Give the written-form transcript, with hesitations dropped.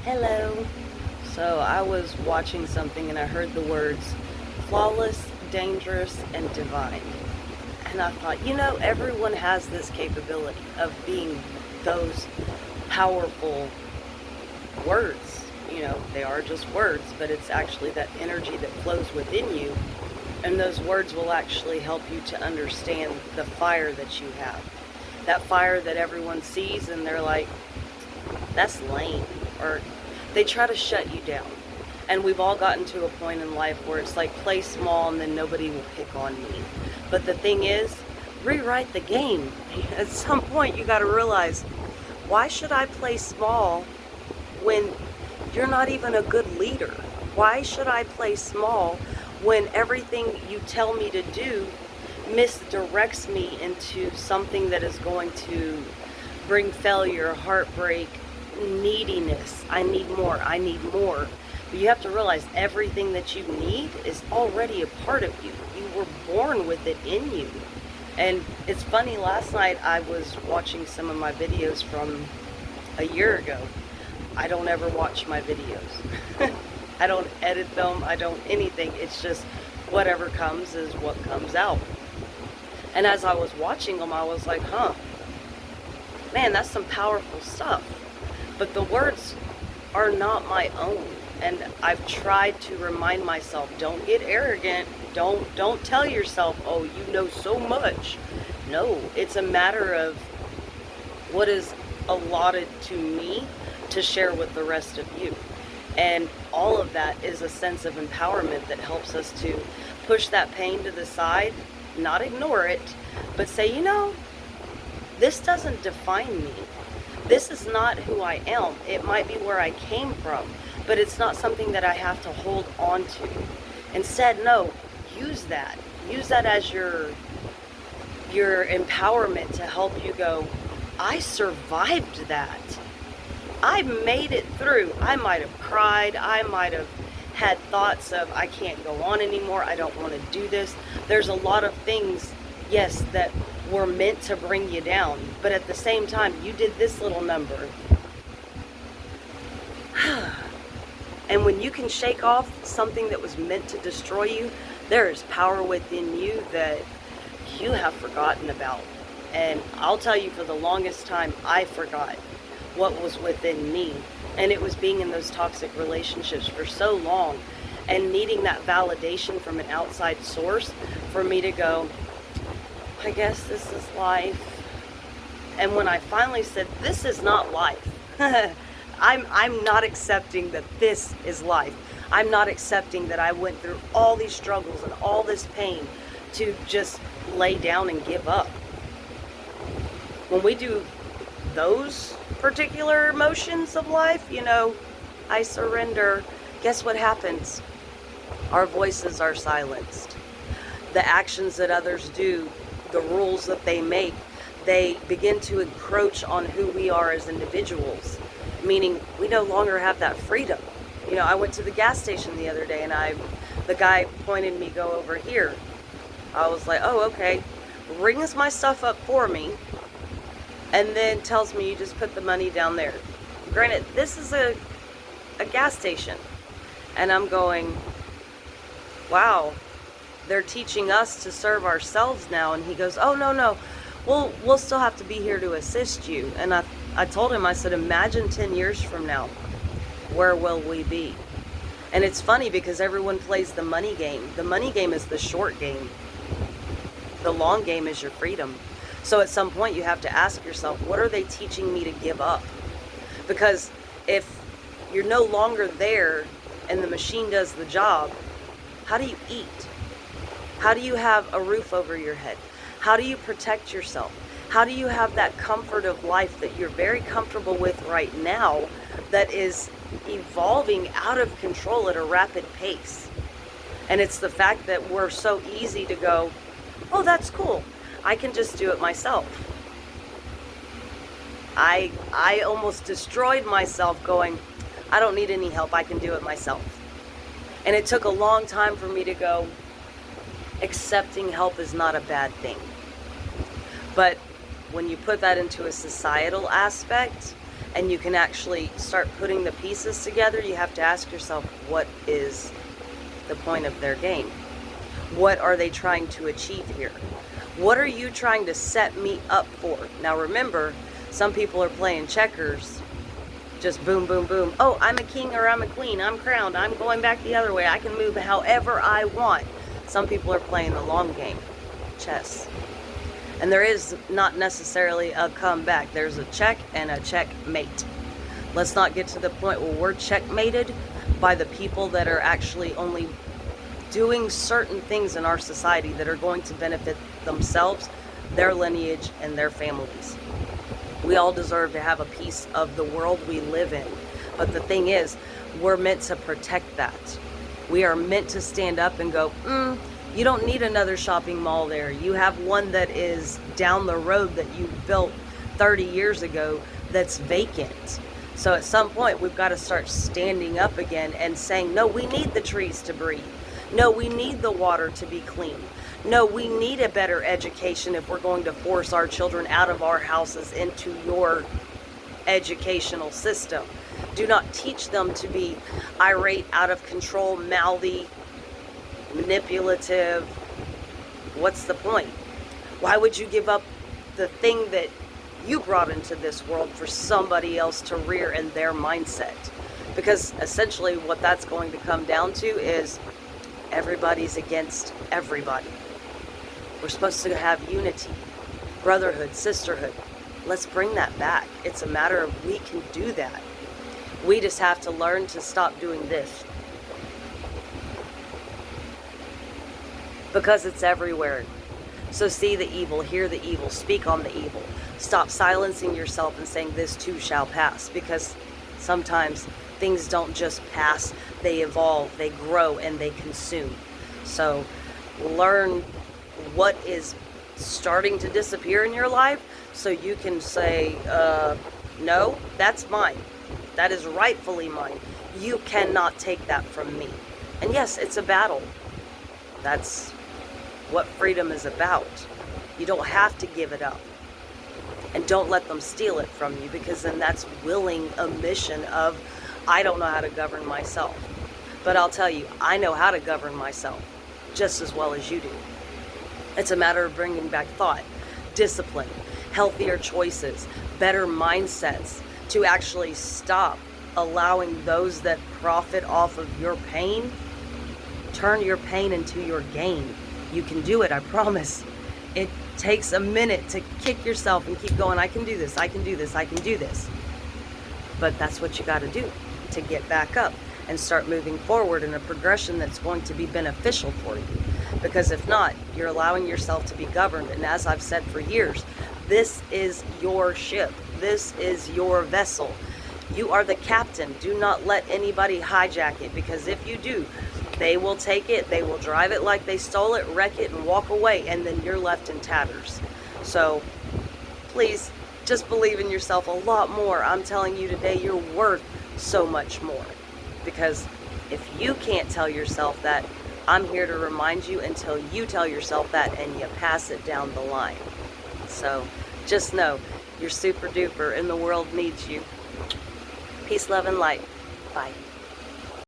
Hello. So I was watching something and I heard the words flawless, dangerous, and divine. And I thought, everyone has this capability of being those powerful words. They are just words, but it's actually that energy that flows within you. And those words will actually help you to understand the fire that you have. That fire that everyone sees and they're like, that's lame. Or they try to shut you down. And we've all gotten to a point in life where it's like play small and then nobody will pick on me. But the thing is, rewrite the game. At some point you got to realize, why should I play small when you're not even a good leader? Why should I play small when everything you tell me to do misdirects me into something that is going to bring failure, heartbreak, neediness? I need more. I need more. But you have to realize everything that you need is already a part of you. You were born with it in you. And it's funny, last night I was watching some of my videos from a year ago. I don't ever watch my videos. I don't edit them. I don't anything. It's just whatever comes is what comes out. And as I was watching them, I was like, man, that's some powerful stuff. But the words are not my own. And I've tried to remind myself, don't get arrogant. Don't tell yourself, oh, you know so much. No, it's a matter of what is allotted to me to share with the rest of you. And all of that is a sense of empowerment that helps us to push that pain to the side, not ignore it, but say, this doesn't define me. This is not who I am. It might be where I came from, but it's not something that I have to hold on to. Instead, no, use that. Use that as your empowerment to help you go, I survived that. I made it through. I might have cried. I might have had thoughts of, I can't go on anymore. I don't want to do this. There's a lot of things, yes, that were meant to bring you down. But at the same time, you did this little number. And when you can shake off something that was meant to destroy you, there is power within you that you have forgotten about. And I'll tell you, for the longest time, I forgot what was within me. And it was being in those toxic relationships for so long and needing that validation from an outside source for me to go, I guess this is life. And when I finally said, this is not life, I'm not accepting that this is life. I'm not accepting that I went through all these struggles and all this pain to just lay down and give up. When we do those particular emotions of life, I surrender, guess what happens? Our voices are silenced. The actions that others do, the rules that they make, they begin to encroach on who we are as individuals, meaning we no longer have that freedom. I went to the gas station the other day and the guy pointed me, go over here. I was like, oh, okay. Rings my stuff up for me and then tells me, you just put the money down there. Granted, this is a gas station. And I'm going, wow, they're teaching us to serve ourselves now. And he goes, oh, no. We'll still have to be here to assist you. And I told him, I said, imagine 10 years from now, where will we be? And it's funny because everyone plays the money game. The money game is the short game. The long game is your freedom. So at some point you have to ask yourself, what are they teaching me to give up? Because if you're no longer there and the machine does the job, how do you eat? How do you have a roof over your head? How do you protect yourself? How do you have that comfort of life that you're very comfortable with right now that is evolving out of control at a rapid pace? And it's the fact that we're so easy to go, oh, that's cool. I can just do it myself. I almost destroyed myself going, I don't need any help. I can do it myself. And it took a long time for me to go, accepting help is not a bad thing. But when you put that into a societal aspect and you can actually start putting the pieces together, you have to ask yourself, what is the point of their game? What are they trying to achieve here? What are you trying to set me up for? Now remember, some people are playing checkers, just boom, boom, boom. Oh, I'm a king or I'm a queen. I'm crowned. I'm going back the other way. I can move however I want. Some people are playing the long game, chess. And there is not necessarily a comeback. There's a check and a checkmate. Let's not get to the point where we're checkmated by the people that are actually only doing certain things in our society that are going to benefit themselves, their lineage, and their families. We all deserve to have a piece of the world we live in. But the thing is, we're meant to protect that. We are meant to stand up and go, you don't need another shopping mall there. You have one that is down the road that you built 30 years ago that's vacant. So at some point, we've got to start standing up again and saying, no, we need the trees to breathe. No, we need the water to be clean. No, we need a better education if we're going to force our children out of our houses into your educational system. Do not teach them to be irate, out of control, mouthy, manipulative. What's the point? Why would you give up the thing that you brought into this world for somebody else to rear in their mindset? Because essentially what that's going to come down to is everybody's against everybody. We're supposed to have unity, brotherhood, sisterhood. Let's bring that back. It's a matter of we can do that. We just have to learn to stop doing this. Because it's everywhere. So see the evil, hear the evil, speak on the evil. Stop silencing yourself and saying this too shall pass. Because sometimes things don't just pass, they evolve, they grow, and they consume. So learn what is starting to disappear in your life so you can say, no, that's mine. That is rightfully mine. You cannot take that from me. And yes, it's a battle. That's what freedom is about. You don't have to give it up. And don't let them steal it from you, because then that's willing omission of, I don't know how to govern myself. But I'll tell you, I know how to govern myself just as well as you do. It's a matter of bringing back thought, discipline, healthier choices, better mindsets to actually stop allowing those that profit off of your pain, turn your pain into your gain. You can do it, I promise. It takes a minute to kick yourself and keep going. I can do this, I can do this, I can do this. But that's what you got to do to get back up and start moving forward in a progression that's going to be beneficial for you. Because if not, you're allowing yourself to be governed. And as I've said for years, this is your ship. This is your vessel. You are the captain. Do not let anybody hijack it, because if you do, they will take it, they will drive it like they stole it, wreck it, and walk away, and then you're left in tatters. So please just believe in yourself a lot more. I'm telling you today, you're worth so much more. Because if you can't tell yourself that, I'm here to remind you until you tell yourself that and you pass it down the line. So just know you're super duper and the world needs you. Peace, love, and light. Bye.